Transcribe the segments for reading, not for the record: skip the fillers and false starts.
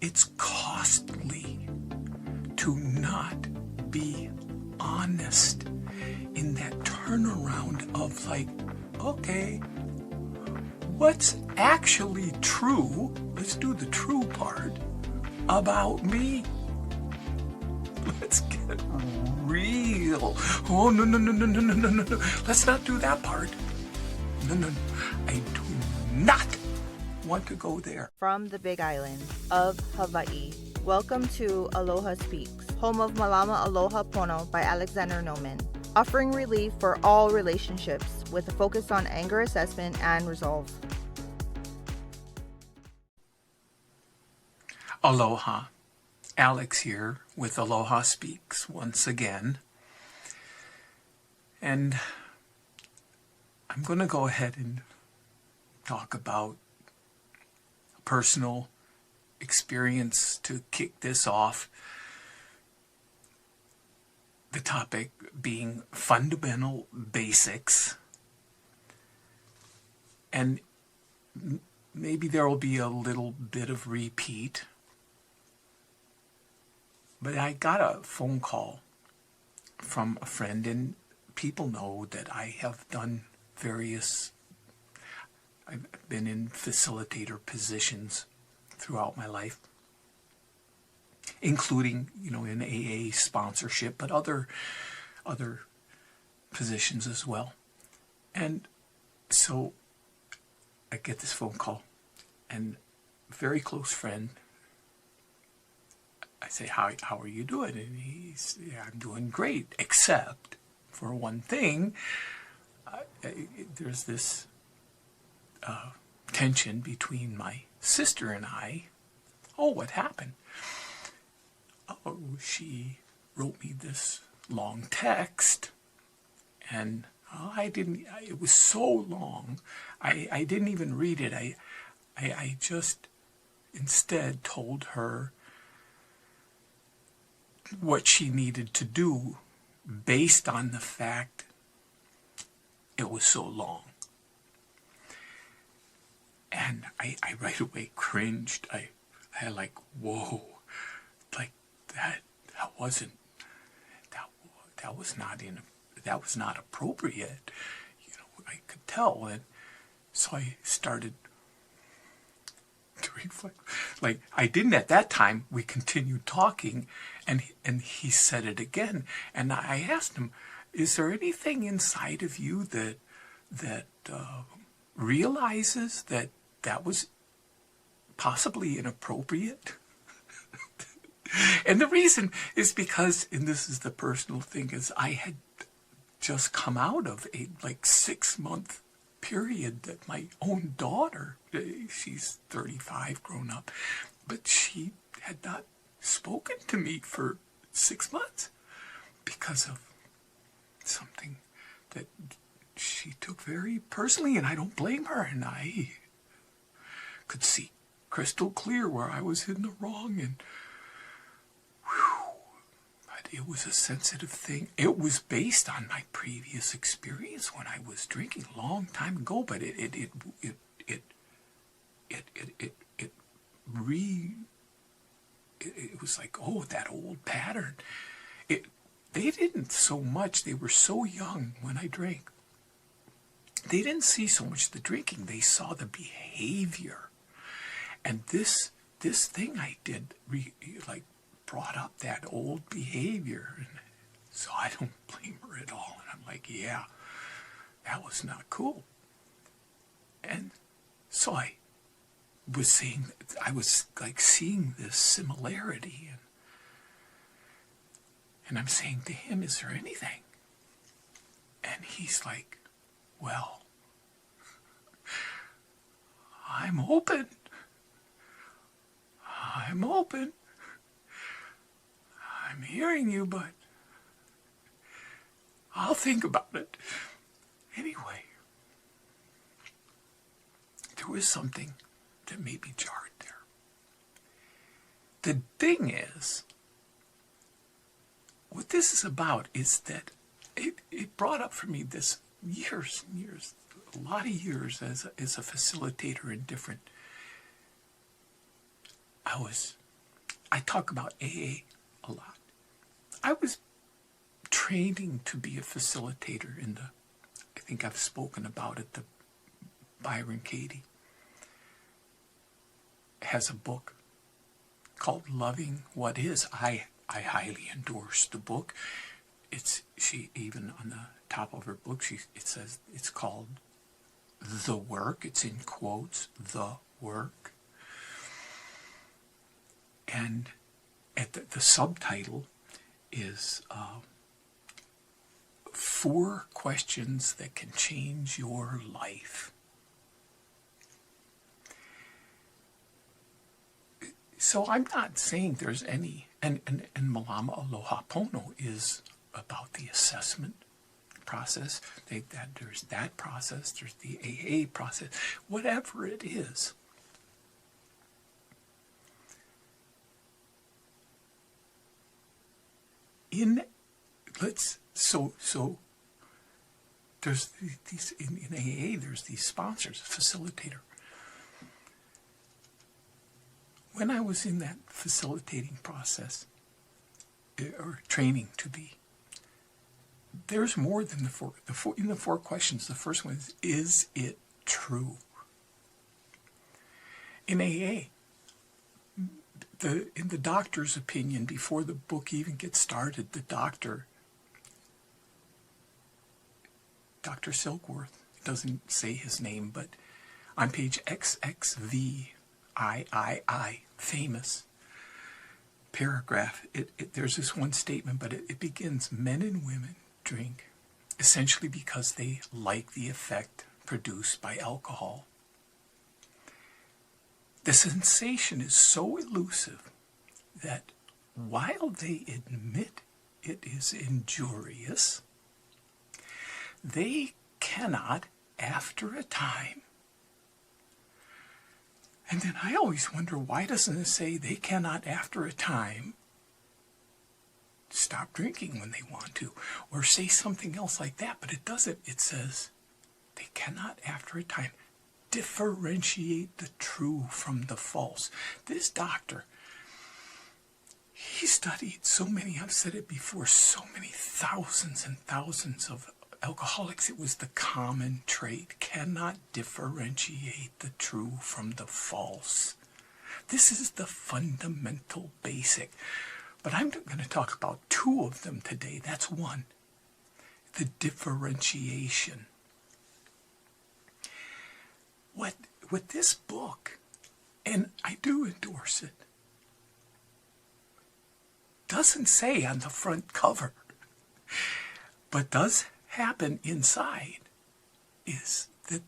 it's costly to not be honest in that turnaround of like, okay, what's actually true? Let's do the true part about me. Let's get real. Oh, no, no, no, no, no, no, no, no, no. Let's not do that part. No, no, no. I do not want to go there. From the Big Island of Hawaii, welcome to Aloha Speaks, home of Malama Aloha Pono by Alexander Noman, offering relief for all relationships with a focus on anger assessment and resolve. Aloha. Alex here with Aloha Speaks once again. And I'm going to go ahead and talk about a personal experience to kick this off. The topic being fundamental basics. And maybe there will be a little bit of repeat. But I got a phone call from a friend, and people know that I have done I've been in facilitator positions throughout my life, including, in AA sponsorship, but other positions as well. And so I get this phone call, and a very close friend, I say, how are you doing? And he's, yeah, I'm doing great, except for one thing. There's this tension between my sister and I. Oh, what happened? Oh, she wrote me this long text, and it was so long, I didn't even read it. I just instead told her what she needed to do based on the fact it was so long. And I right away cringed. I like, whoa, like that was not appropriate. I could tell. And so I started to reflect. Like, I didn't at that time. We continued talking, and he said it again. And I asked him, is there anything inside of you that realizes that was possibly inappropriate? And the reason is because, and this is the personal thing, is I had just come out of a 6-month period that my own daughter, she's 35, grown up, but she had not spoken to me for 6 months because of something that she took very personally, and I don't blame her, and I could see crystal clear where I was in the wrong, and but it was a sensitive thing. It was based on my previous experience when I was drinking a long time ago, but it was like, oh, that old pattern. They didn't so much, they were so young when I drank. They didn't see so much the drinking, they saw the behavior. And this thing I did, brought up that old behavior. And so I don't blame her at all. And I'm like, yeah, that was not cool. And so I was seeing this similarity. And I'm saying to him, is there anything? And he's like, well, I'm open. I'm hearing you, but I'll think about it. Anyway, there was something that made me jarred there. The thing is, what this is about is that it brought up for me this years and years, a lot of years as a facilitator in different. I was I talk about AA a lot. I was training to be a facilitator in the, I think I've spoken about it, the Byron Katie has a book called Loving What Is. I highly endorse the book. She even on the top of her book, it says it's called The Work. It's in quotes, The Work. And at the subtitle is 4 questions that can change your life. So I'm not saying there's any, and Malama Aloha Pono is about the assessment process. There's that process, there's the AA process, whatever it is. So there's these in AA. There's these sponsors, facilitator. When I was in that facilitating process or training to be, there's more than the four. In the 4 questions, the first one is it true? In AA, in the doctor's opinion, before the book even gets started, the Dr. Silkworth, doesn't say his name, but on page XXVIII, famous paragraph, there's this one statement, but it begins, men and women drink essentially because they like the effect produced by alcohol. The sensation is so elusive that while they admit it is injurious, they cannot, after a time. And then I always wonder, why doesn't it say they cannot, after a time, stop drinking when they want to, or say something else like that? But it doesn't. It says they cannot, after a time, differentiate the true from the false. This doctor, he studied so many, I've said it before, so many thousands and thousands of alcoholics. It was the common trait, cannot differentiate the true from the false. This is the fundamental basic. But I'm going to talk about 2 of them today. That's one, the differentiation. What this book, and I do endorse it, doesn't say on the front cover, but does happen inside, is that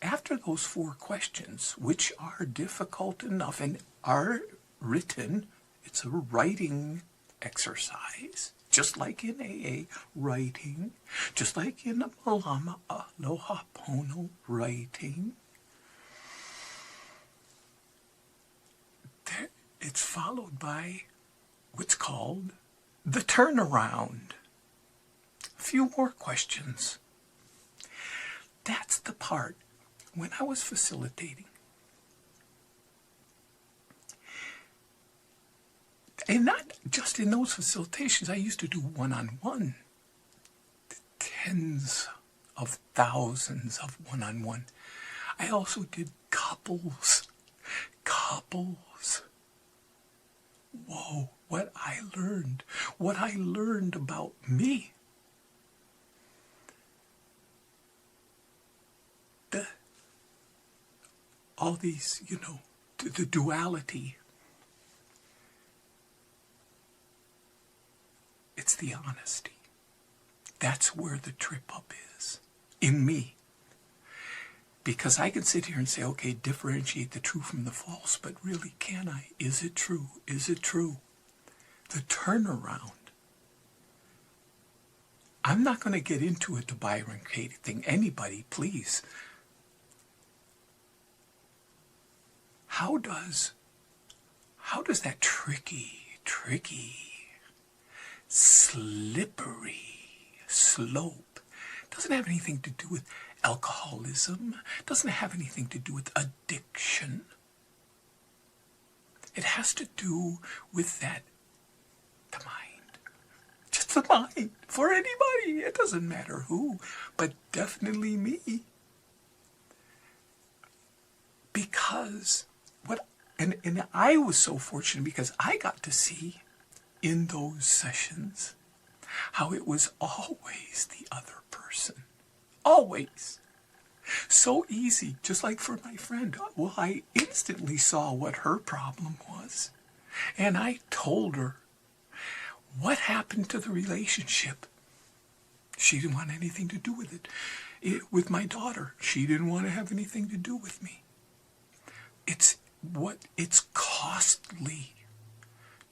after those 4 questions, which are difficult enough and are written, it's a writing exercise, just like in AA, writing, just like in Malama Aloha Pono, writing. It's followed by what's called the turnaround. A few more questions. That's the part when I was facilitating. And not just in those facilitations, I used to do one-on-one. Tens of thousands of one-on-one. I also did couples. Whoa, what I learned about me. All these, the duality. It's the honesty. That's where the trip up is, in me. Because I can sit here and say, okay, differentiate the true from the false, but really, can I? Is it true? Is it true? The turnaround. I'm not going to get into it, the Byron Katie thing. Anybody, please. How does that tricky, slippery slope, doesn't have anything to do with alcoholism, doesn't have anything to do with addiction. It has to do with the mind. Just the mind. For anybody. It doesn't matter who. But definitely me. Because and I was so fortunate because I got to see in those sessions how it was always the other person. Always. So easy, just like for my friend. Well, I instantly saw what her problem was. And I told her what happened to the relationship. She didn't want anything to do with it. With my daughter, she didn't want to have anything to do with me. It's costly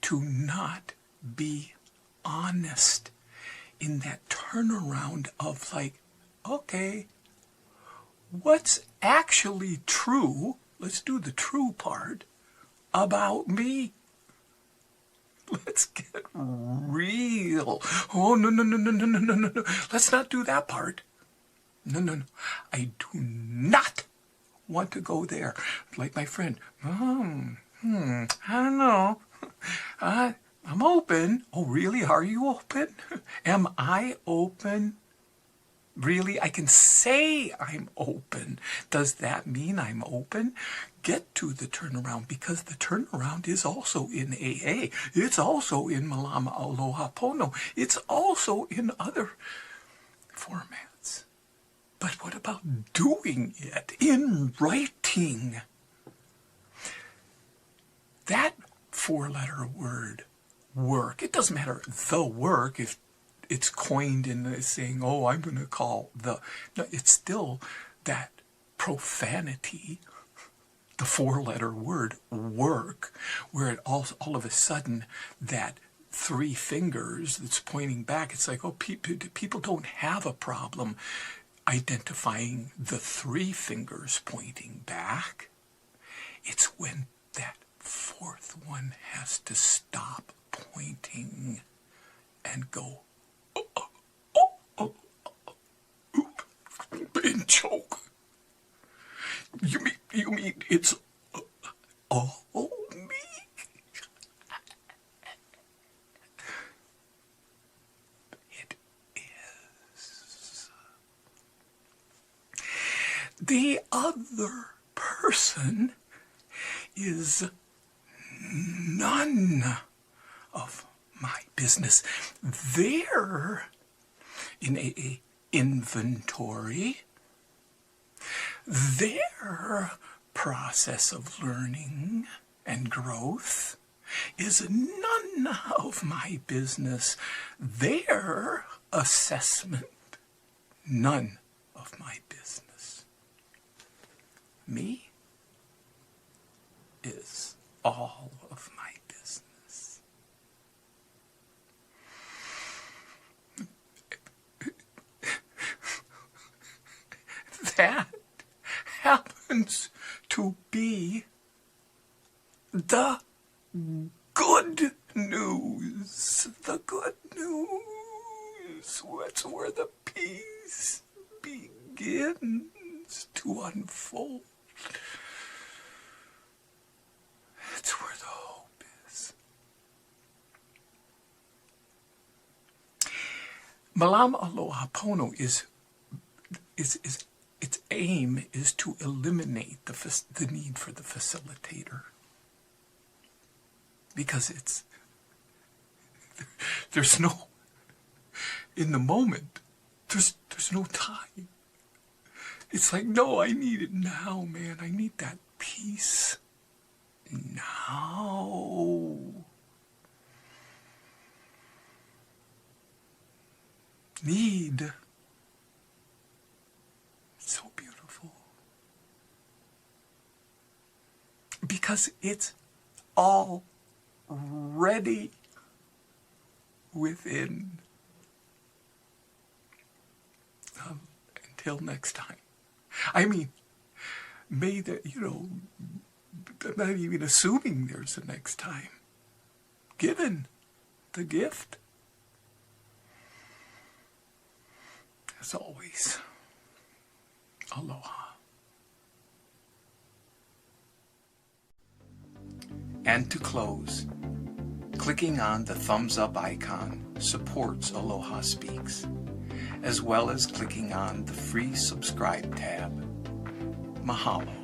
to not be honest in that turnaround of like, okay, what's actually true, let's do the true part, about me. Let's get real. Oh, no. Let's not do that part. No. I do not want to go there. Like my friend, I don't know. I'm open. Oh, really? Are you open? Am I open? Really? I can say I'm open. Does that mean I'm open? Get to the turnaround, because the turnaround is also in AA. It's also in Malama Aloha Pono. It's also in other formats. But what about doing it in writing? That four-letter word, work, it doesn't matter the work, if it's coined in saying, oh, I'm going to call no, it's still that profanity, the four-letter word, work, where it all of a sudden, that three fingers that's pointing back, it's like, oh, people don't have a problem identifying the three fingers pointing back. It's when that fourth one has to stop pointing and go, and choke. You mean it's all me? It is. The other person is none of my business. They're in a inventory. Their process of learning and growth is none of my business. Their assessment, none of my business. Me is all of my business. That happens to be the good news. The good news. That's where the peace begins to unfold. That's where the hope is. Malama Aloha Pono is its aim is to eliminate the need for the facilitator, because there's no, in the moment, there's no time. It's like, no, I need it now, man. I need that peace now. Need. So beautiful. Because it's already within. Until next time. I mean, may the, I'm not even assuming there's a next time. Given the gift. As always, aloha. And to close, clicking on the thumbs up icon supports Aloha Speaks, as well as clicking on the free subscribe tab. Mahalo.